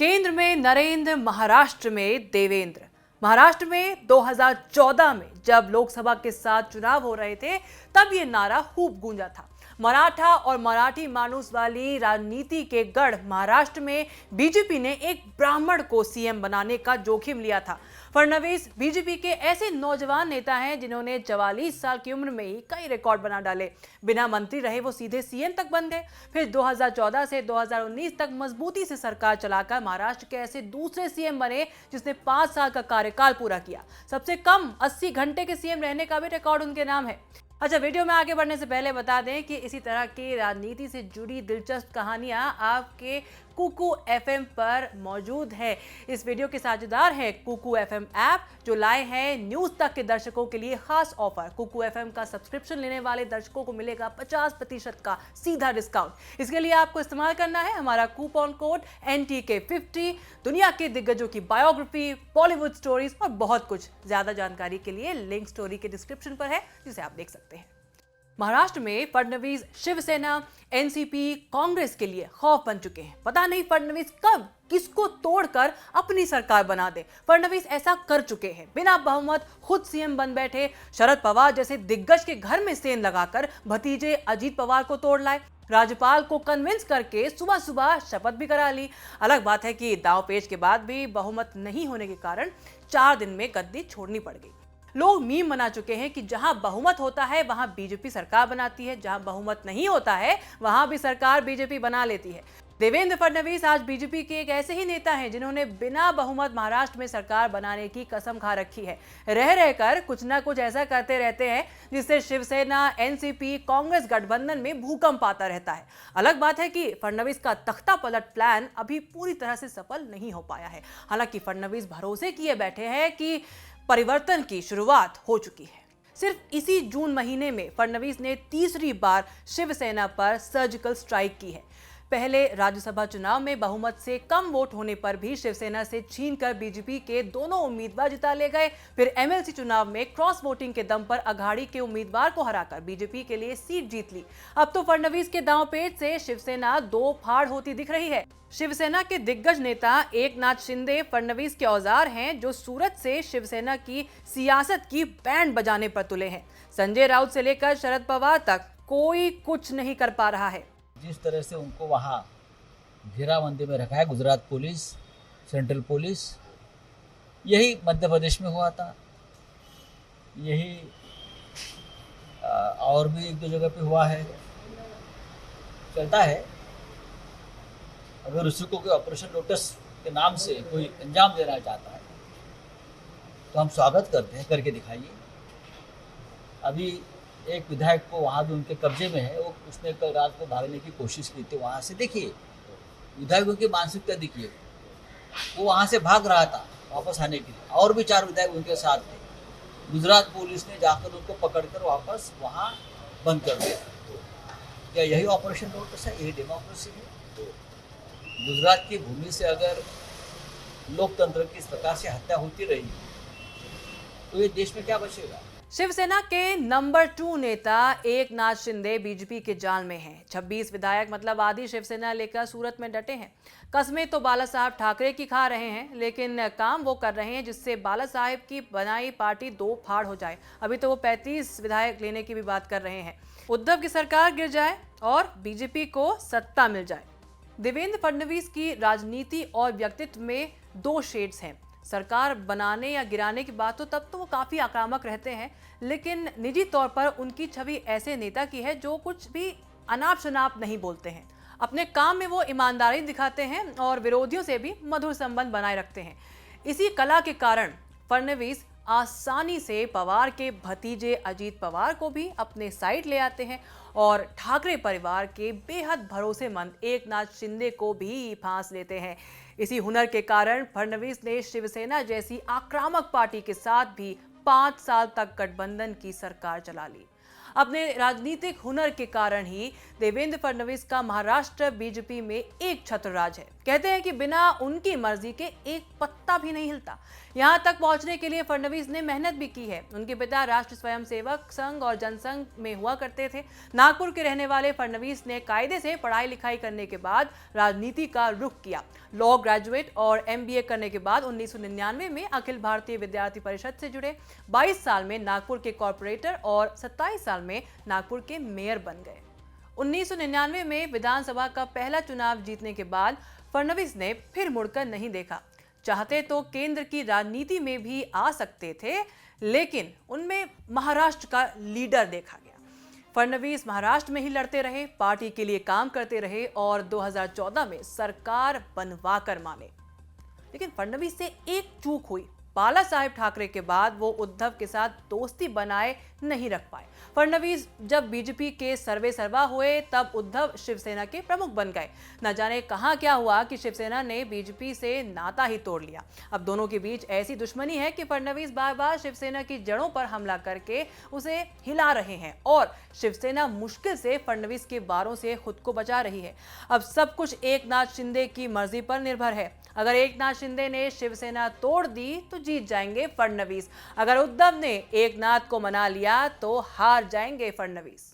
केंद्र में नरेंद्र, महाराष्ट्र में देवेंद्र। महाराष्ट्र में 2014 में जब लोकसभा के साथ चुनाव हो रहे थे तब ये नारा खूब गूंजा था। मराठा और मराठी मानूस वाली राजनीति के गढ़ महाराष्ट्र में बीजेपी ने एक ब्राह्मण को सीएम बनाने का जोखिम लिया था। फडणवीस बीजेपी के ऐसे नौजवान नेता हैं जिन्होंने 44 साल की उम्र में ही कई रिकॉर्ड बना डाले। बिना मंत्री रहे वो सीधे सीएम तक बन गए। फिर 2014 से 2019 तक मजबूती से सरकार चलाकर महाराष्ट्र के ऐसे दूसरे सीएम बने जिसने 5 साल का कार्यकाल पूरा किया। सबसे कम 80 घंटे के सीएम रहने का भी रिकॉर्ड उनके नाम है। अच्छा, वीडियो में आगे बढ़ने से पहले बता दें कि इसी तरह की राजनीति से जुड़ी दिलचस्प कहानियां आपके कुकू एफएम पर मौजूद है। इस वीडियो के साझेदार है कुकू एफएम ऐप, जो लाए हैं न्यूज तक के दर्शकों के लिए खास ऑफर। कुकू एफएम का सब्सक्रिप्शन लेने वाले दर्शकों को मिलेगा 50% का सीधा डिस्काउंट। इसके लिए आपको इस्तेमाल करना है हमारा कूपन कोड NTK50। दुनिया के दिग्गजों की बायोग्राफी, बॉलीवुड स्टोरीज और बहुत कुछ। ज्यादा जानकारी के लिए लिंक स्टोरी के डिस्क्रिप्शन पर है, जिसे आप देख सकते हैं। महाराष्ट्र में फडणवीस शिवसेना, एनसीपी, कांग्रेस के लिए खौफ बन चुके हैं। पता नहीं फडणवीस कब किसको तोड़कर अपनी सरकार बना दे। फडणवीस ऐसा कर चुके हैं, बिना बहुमत खुद सीएम बन बैठे। शरद पवार जैसे दिग्गज के घर में सेंध लगाकर भतीजे अजीत पवार को तोड़ लाए। राज्यपाल को कन्विंस करके सुबह सुबह शपथ भी करा ली। अलग बात है कि दांवपेच के बाद भी बहुमत नहीं होने के कारण 4 दिन में गद्दी छोड़नी पड़ गई। लोग मीम बना चुके हैं कि जहां बहुमत होता है वहां बीजेपी सरकार बनाती है, जहां बहुमत नहीं होता है वहां भी सरकार बीजेपी बना लेती है। देवेंद्र फडणवीस आज बीजेपी के एक ऐसे ही नेता हैं जिन्होंने बिना बहुमत महाराष्ट्र में सरकार बनाने की कसम खा रखी है। रह रहकर कुछ ना कुछ ऐसा करते रहते हैं जिससे शिवसेना, एनसीपी, कांग्रेस गठबंधन में भूकंप आता रहता है। अलग बात है कि फडणवीस का तख्ता पलट प्लान अभी पूरी तरह से सफल नहीं हो पाया है। हालांकि फडणवीस भरोसे किए बैठे हैं कि परिवर्तन की शुरुआत हो चुकी है। सिर्फ इसी जून महीने में फडणवीस ने तीसरी बार शिवसेना पर सर्जिकल स्ट्राइक की है। पहले राज्यसभा चुनाव में बहुमत से कम वोट होने पर भी शिवसेना से छीनकर बीजेपी के दोनों उम्मीदवार जिता ले गए। फिर एमएलसी चुनाव में क्रॉस वोटिंग के दम पर अघाड़ी के उम्मीदवार को हराकर बीजेपी के लिए सीट जीत ली। अब तो फडणवीस के दांवपेच से शिवसेना दो फाड़ होती दिख रही है। शिवसेना के दिग्गज नेता एकनाथ शिंदे फडणवीस के औजार हैं, जो सूरत से शिवसेना की सियासत की बैंड बजाने पर तुले हैं। संजय राउत से लेकर शरद पवार तक कोई कुछ नहीं कर पा रहा है। जिस तरह से उनको वहाँ घेराबंदी में रखा है गुजरात पुलिस, सेंट्रल पुलिस, यही मध्य प्रदेश में हुआ था, यही और भी एक दो जगह पे हुआ है, चलता है। अगर उसी को कोई ऑपरेशन लोटस के नाम से कोई अंजाम देना चाहता है तो हम स्वागत करते हैं, करके दिखाइए। अभी एक विधायक को वहाँ जो उनके कब्जे में है, वो उसने कल रात को भागने की कोशिश की थी। वहाँ से देखिए विधायकों की मानसिकता देखिए, वो वहाँ से भाग रहा था वापस आने के लिए, और भी 4 विधायक उनके साथ थे। गुजरात पुलिस ने जाकर उनको पकड़कर वापस वहाँ बंद कर दिया। क्या यही ऑपरेशन लोटस है? यही डेमोक्रेसी है? गुजरात की भूमि से अगर लोकतंत्र की इस प्रकार से हत्या होती रही तो ये देश में क्या बचेगा? शिवसेना के नंबर 2 नेता एकनाथ शिंदे बीजेपी के जाल में हैं। 26 विधायक मतलब आधी शिवसेना लेकर सूरत में डटे हैं। कस्में तो बाला साहब ठाकरे की खा रहे हैं, लेकिन काम वो कर रहे हैं जिससे बाला साहब की बनाई पार्टी 2 फाड़ हो जाए। अभी तो वो 35 विधायक लेने की भी बात कर रहे हैं। उद्धव की सरकार गिर जाए और बीजेपी को सत्ता मिल जाए। देवेंद्र फडणवीस की राजनीति और व्यक्तित्व में 2 शेड्स हैं। सरकार बनाने या गिराने की बात हो तब तो वो काफी आक्रामक रहते हैं, लेकिन निजी तौर पर उनकी छवि ऐसे नेता की है जो कुछ भी अनाप शनाप नहीं बोलते हैं। अपने काम में वो ईमानदारी दिखाते हैं और विरोधियों से भी मधुर संबंध बनाए रखते हैं। इसी कला के कारण फडणवीस आसानी से पवार के भतीजे अजीत पवार को भी अपने साइड ले आते हैं और ठाकरे परिवार के बेहद भरोसेमंद एकनाथ शिंदे को भी फांस लेते हैं। इसी हुनर के कारण फडणवीस ने शिवसेना जैसी आक्रामक पार्टी के साथ भी 5 साल तक गठबंधन की सरकार चला ली। अपने राजनीतिक हुनर के कारण ही देवेंद्र फडणवीस का महाराष्ट्र बीजेपी में एक छत्र राज है। कहते हैं कि बिना उनकी मर्जी के एक पत्ता भी नहीं हिलता। यहां तक पहुंचने के लिए फडणवीस ने मेहनत भी की है। उनके पिता राष्ट्र स्वयंसेवक संघ और जनसंघ में हुआ करते थे। नागपुर के रहने वाले फडणवीस ने कायदे से पढ़ाई लिखाई करने के बाद राजनीति का रुख किया। लॉ ग्रेजुएट और MBA करने के बाद 1999 में अखिल भारतीय विद्यार्थी परिषद से जुड़े। 22 साल में नागपुर के कॉर्पोरेटर और 27 साल में नागपुर के मेयर बन गए। 1999 में विधानसभा का पहला चुनाव जीतने के बाद फडणवीस ने फिर मुड़कर नहीं देखा। चाहते तो केंद्र की राजनीति में भी आ सकते थे, लेकिन उनमें महाराष्ट्र का लीडर देखा गया। फडणवीस महाराष्ट्र में ही लड़ते रहे, पार्टी के लिए काम करते रहे और 2014 में सरकार बनवा कर माने। लेकिन फडणवीस से एक चूक हुई। बाला साहेब ठाकरे के बाद वो उद्धव के साथ दोस्ती बनाए नहीं रख पाए। फडणवीस जब बीजेपी के सर्वे सर्वा हुए तब उद्धव शिवसेना के प्रमुख बन गए। न जाने कहां क्या हुआ कि शिवसेना ने बीजेपी से नाता ही तोड़ लिया। अब दोनों के बीच ऐसी दुश्मनी है कि फडणवीस बार बार शिवसेना की जड़ों पर हमला करके उसे हिला रहे हैं और शिवसेना मुश्किल से फडणवीस के बारों से खुद को बचा रही है। अब सब कुछ एकनाथ शिंदे की मर्जी पर निर्भर है। अगर एकनाथ शिंदे ने शिवसेना तोड़ दी तो जीत जाएंगे फडणवीस। अगर उद्धव ने एकनाथ को मना लिया तो हार जाएंगे फडणवीस।